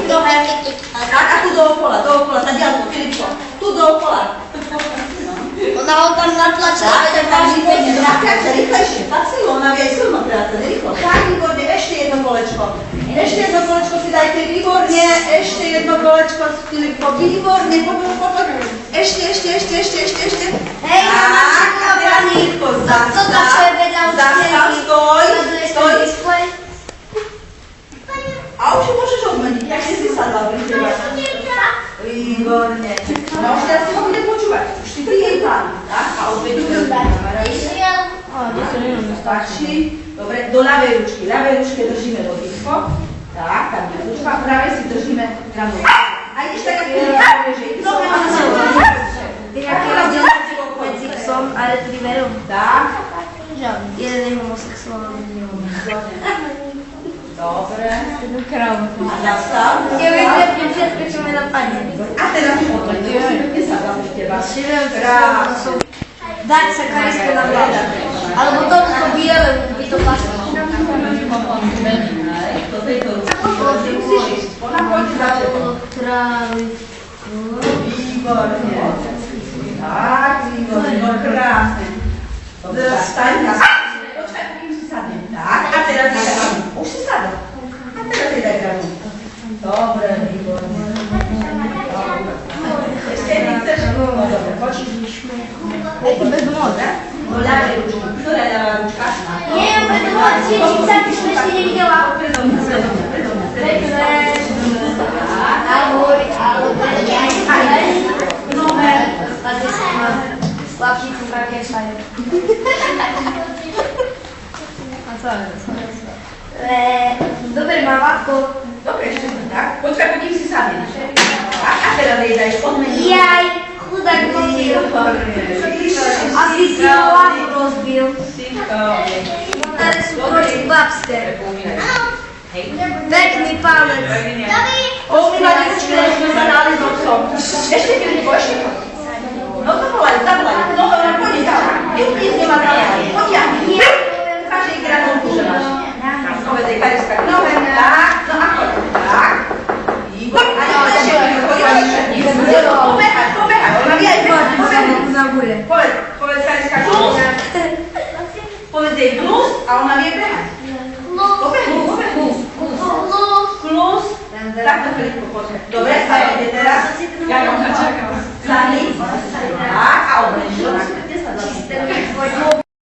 trochę. Tak, a tu dookoła, ta dialko, Filipko. Tu dookoła. Ona tam natlača. Tak, ten vážny pekne, napiace, rýchlejšie, tak silu, ona vie aj silno práce, rýchlo. Tak, výborne, ešte jedno kolečko. Ešte jedno kolečko si dajte, výborne, ešte jedno kolečko, Filipko, výborne, poď. Ešte. Hej, mama, a teraz rýchlo, zastav, stoj. A už ju môžeš odmeniť, jak si sadla, výborne. No už teraz si ho bude počúvať, už si pri jej plánu, tak? A opäť stačí. Dobre, do ľavej ručky držíme vodítko. Tak, tam je ručka, v pravej si držíme granulu. A ideš tak, ako že nohe má na sebe. Jaký rozdiel medzi psom a retrieverom? Tak. Jeden je homosexuálny. Dobre. Krávu. A zastav. Neviem, všetko, čo mi napadne. A teraz poďme, kde sa dám u teba. Krásne. Dať sa kariske na vláda. Alebo toto biele, by to paslo. Do tejto ruky musíš ísť. Ona pôjde za tebou. Výborne. Tak, výborne, no krásne. Dobre, staň na počkaj, kým si sadnem. Tak, a teraz jej daj granu. Už si sadol. A teraz jej daj granu. Dobre, výborne. Ešte ty chceš? No dobre, poď. Bez môže? Do ľavej ručky. Ktorá je ľavá ručka? Nie, bez môže, či som ešte nevidela. Predo mňa. Ahoj, Nohe. Slabšíku prawie šajú. A co je? Dobre, mamátko. Dobre, ešte tak. Počkaj, poďme si sadne. A teraz jej dajš odmeniť. Jaj, chudák nosil. A ty si ho hlavu rozbil. Tady sú trošku babské. Pekný palec. Umývať ručky, lebo sme sa dali s obsom. Ešte Filipo, ešte. No to volaj, zavolaj. No to poď tam. Nic nemá zavolaj. Poďahni. Ukáž jej granulku, že máš. Povedz jej Kariska. No tak, no a poď. Tak. Výborne. A ešte Filipo, pobehaj. Ona vie aj pobehaj. Povedz Kariska, plus. Povedz jej plus a ona vie behať. Pobehni. Klus. Takto Filipko, poďme. Dobre, stajem.